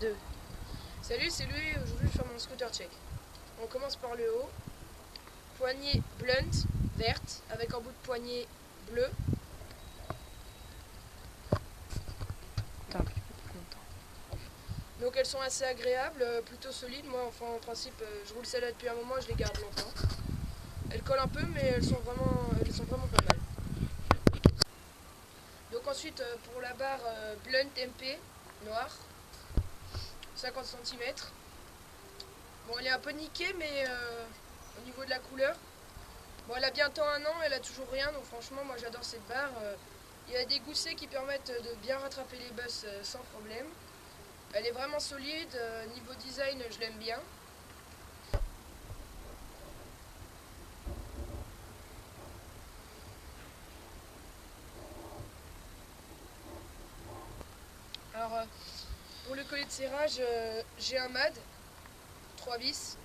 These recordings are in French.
2. Salut, c'est lui, aujourd'hui je vais faire mon scooter check. On commence par le haut. Poignée blunt, verte, avec un bout de poignée bleu. Attends un petit peu plus longtemps. Donc elles sont assez agréables, plutôt solides. Moi, enfin, en principe, je roule celle-là depuis un moment, je les garde longtemps. Elles collent un peu, mais elles sont vraiment pas mal. Donc ensuite, pour la barre blunt MP, noire, 50 cm. Bon, elle est un peu niquée, mais au niveau de la couleur. Bon, elle a bientôt un an, elle a toujours rien, donc franchement, moi j'adore cette barre. Il y a des goussets qui permettent de bien rattraper les bosses sans problème. Elle est vraiment solide, niveau design, je l'aime bien. Alors, pour le collet de serrage, j'ai un MAD, 3 vis.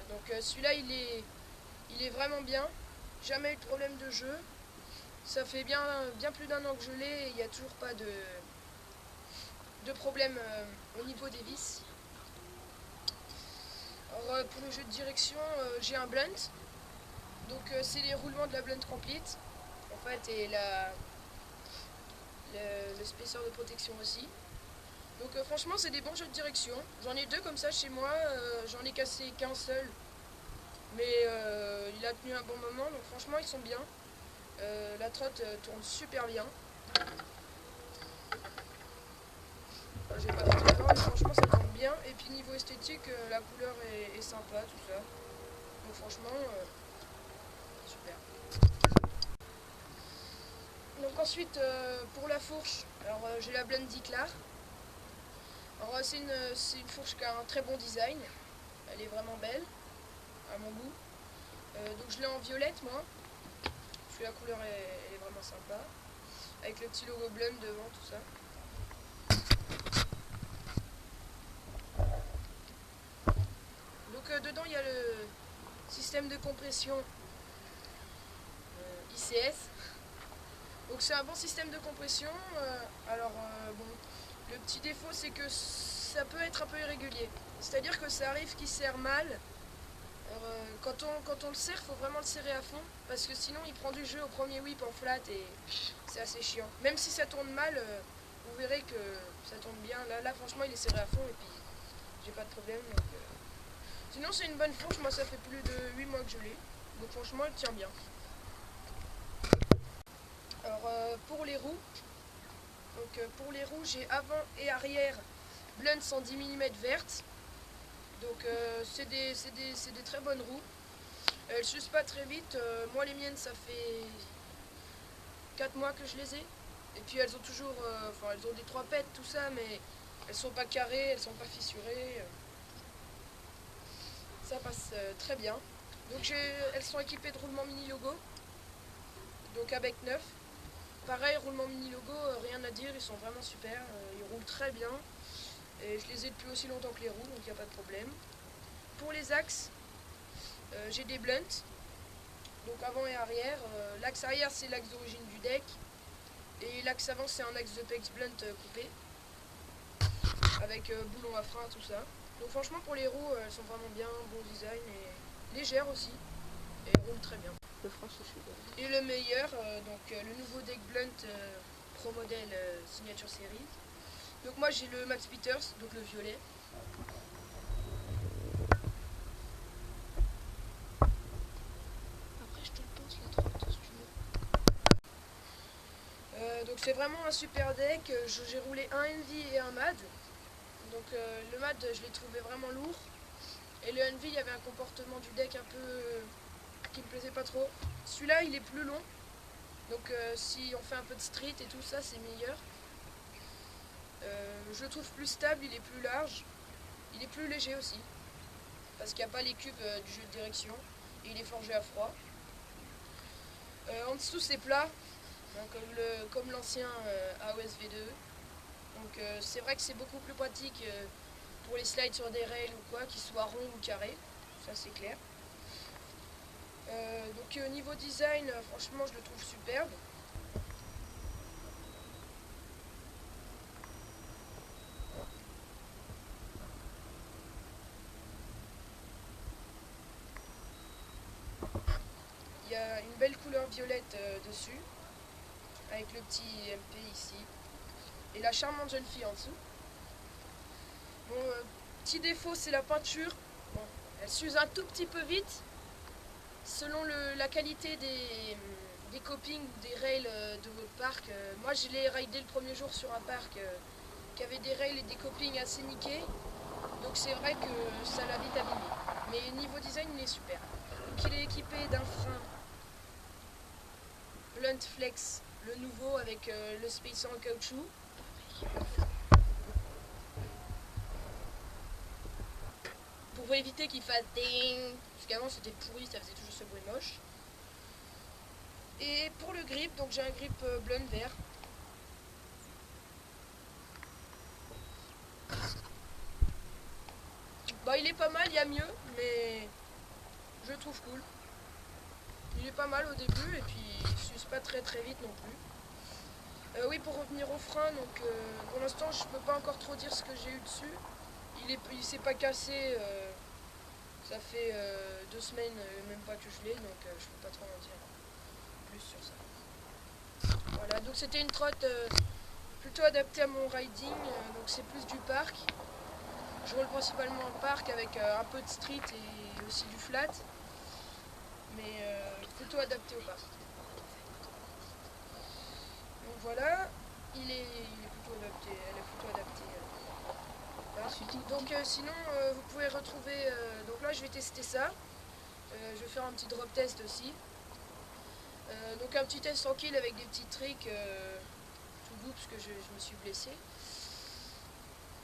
Donc celui-là, il est vraiment bien. Jamais eu de problème de jeu. Ça fait bien plus d'un an que je l'ai et il n'y a toujours pas de problème au niveau des vis. Alors, pour le jeu de direction, j'ai un blunt. Donc c'est les roulements de la blunt complete en fait et le spaceur de protection aussi. Donc franchement c'est des bons jeux de direction. J'en ai deux comme ça chez moi, j'en ai cassé qu'un seul. Mais il a tenu un bon moment, donc franchement ils sont bien. La trotte tourne super bien. Enfin, j'ai pas trop de temps, mais franchement ça tourne bien. Et puis niveau esthétique, la couleur est sympa, tout ça. Donc franchement, super. Donc ensuite pour la fourche, alors j'ai la Blend Diclar. Alors c'est une fourche qui a un très bon design. Elle est vraiment belle, à mon goût. Donc je l'ai en violette moi. Parce que la couleur elle est vraiment sympa. Avec le petit logo Blend devant, tout ça. Donc dedans il y a le système de compression ICS. Donc c'est un bon système de compression. Bon, le petit défaut c'est que ça peut être un peu irrégulier. C'est-à-dire que ça arrive qu'il serre mal. Quand on le serre, il faut vraiment le serrer à fond parce que sinon il prend du jeu au premier whip en flat et c'est assez chiant. Même si ça tourne mal, vous verrez que ça tourne bien. Là franchement il est serré à fond et puis j'ai pas de problème. Sinon c'est une bonne fourche, moi ça fait plus de 8 mois que je l'ai. Donc franchement elle tient bien. Alors pour les roues, j'ai avant et arrière Blunt 110 mm vertes. Donc c'est des très bonnes roues. Elles s'usent pas très vite. Moi les miennes ça fait 4 mois que je les ai. Et puis elles ont toujours, elles ont des 3 pètes tout ça, mais elles sont pas carrées, elles sont pas fissurées. Ça passe très bien. Donc elles sont équipées de roulement mini logo. Donc avec 9. Pareil, roulement mini logo, rien à dire, ils sont vraiment super, ils roulent très bien. Et je les ai depuis aussi longtemps que les roues, donc il n'y a pas de problème. Pour les axes, j'ai des blunts, donc avant et arrière. L'axe arrière c'est l'axe d'origine du deck, et l'axe avant c'est un axe de PEX blunt coupé, avec boulon à frein, tout ça. Donc franchement pour les roues, elles sont vraiment bien, bon design, et légères aussi, et roulent très bien. Le frein se suit. Et le meilleur, le nouveau deck blunt Pro Model Signature Series. Donc moi j'ai le Max Peters, donc le violet. Après je te le pense la trotte si tu veux. Donc c'est vraiment un super deck. J'ai roulé un Envy et un MAD. Donc le MAD je l'ai trouvé vraiment lourd. Et le Envy il y avait un comportement du deck un peu qui me plaisait pas trop. Celui-là il est plus long. Donc si on fait un peu de street et tout ça c'est meilleur. Je le trouve plus stable, il est plus large. Il est plus léger aussi. Parce qu'il n'y a pas les cubes du jeu de direction. Et il est forgé à froid. En dessous c'est plat. Comme l'ancien AOS V2. Donc c'est vrai que c'est beaucoup plus pratique pour les slides sur des rails ou quoi, qu'ils soient ronds ou carrés. Ça c'est clair. Donc niveau design, franchement je le trouve superbe. Il y a une belle couleur violette dessus, avec le petit MP ici, et la charmante jeune fille en dessous. Bon, petit défaut, c'est la peinture. Bon, elle s'use un tout petit peu vite, selon la qualité des copings ou des rails de votre parc. Moi, je l'ai raidé le premier jour sur un parc qui avait des rails et des copings assez niqués, donc c'est vrai que ça l'a vite abîmé. Mais niveau design, il est super. Donc il est équipé d'un frein Blunt Flex, le nouveau avec le spacer en caoutchouc. Pour éviter qu'il fasse ding, parce qu'avant c'était pourri, ça faisait toujours ce bruit moche. Et pour le grip, donc j'ai un grip blunt vert. Bah il est pas mal, il y a mieux, mais je le trouve cool. Il est pas mal au début et puis il s'use pas très vite non plus. Oui, pour revenir au frein, donc pour l'instant je peux pas encore trop dire ce que j'ai eu dessus. Il s'est pas cassé, ça fait 2 semaines même pas que je l'ai, donc je peux pas trop en dire plus sur ça. Voilà, donc c'était une trotte plutôt adaptée à mon riding, donc c'est plus du parc. Je roule principalement en parc avec un peu de street et aussi du flat, mais plutôt adapté au parc. Donc voilà, elle est plutôt adaptée. Donc sinon vous pouvez retrouver, donc là je vais tester ça, je vais faire un petit drop test aussi. Donc un petit test tranquille avec des petits tricks tout doux parce que je me suis blessé.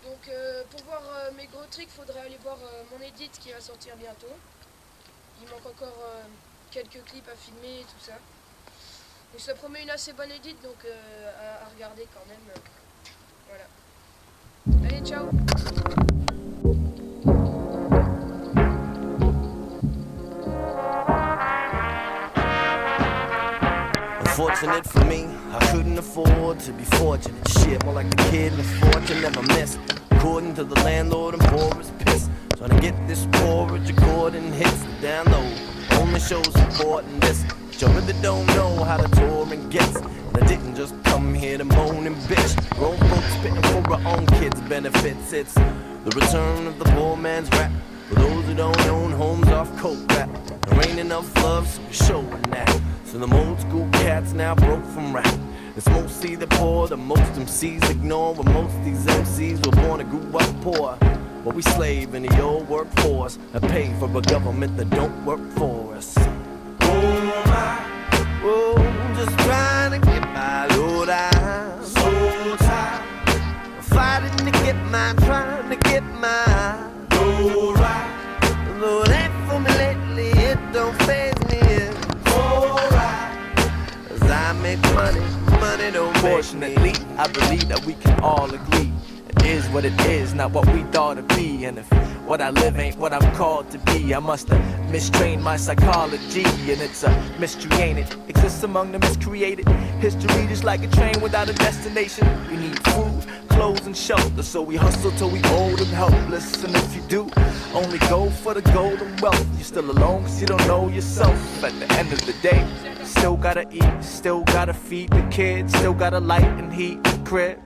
Donc pour voir mes gros tricks, il faudrait aller voir mon edit qui va sortir bientôt. Il manque encore quelques clips à filmer et tout ça. Donc ça promet une assez bonne edit, donc à regarder quand même. Voilà. Allez, ciao! Unfortunate for me, I couldn't afford to be fortunate. Shit, more like the kid in the fortune never missed. According to the landlord, I'm poor as piss. Trying to get this porridge according hits the download. Only shows supporting this. But you really don't know how the touring gets. And I didn't just come here to moan and bitch. Grown folks spitting for our own kids' benefits. It's the return of the poor man's rap. For those who don't own homes off coke rap. There ain't enough love, so we're showing that. So them old school cats now broke from rap. It's mostly the poor, the most MCs ignore. But most of these MCs were born and grew up poor. But we slave in the old workforce and pay for a government that don't work for us. Oh my, oh, just trying to get my load out. So tired, fighting to get mine, trying to get my load right. Though that for me lately, it don't faze me. It's alright, 'cause I make money, money don't Fortunately, make me. I believe that we can all agree. It is what it is, not what we thought it'd be. And if what I live ain't what I'm called to be, I must have mistrained my psychology. And it's a mystery, ain't it? Exists among the miscreated. History just like a train without a destination. We need food, clothes, and shelter, so we hustle till we old and helpless. And if you do only go for the gold and wealth, you're still alone 'cause you don't know yourself. At the end of the day, still gotta eat, still gotta feed the kids, still gotta light and heat the crib.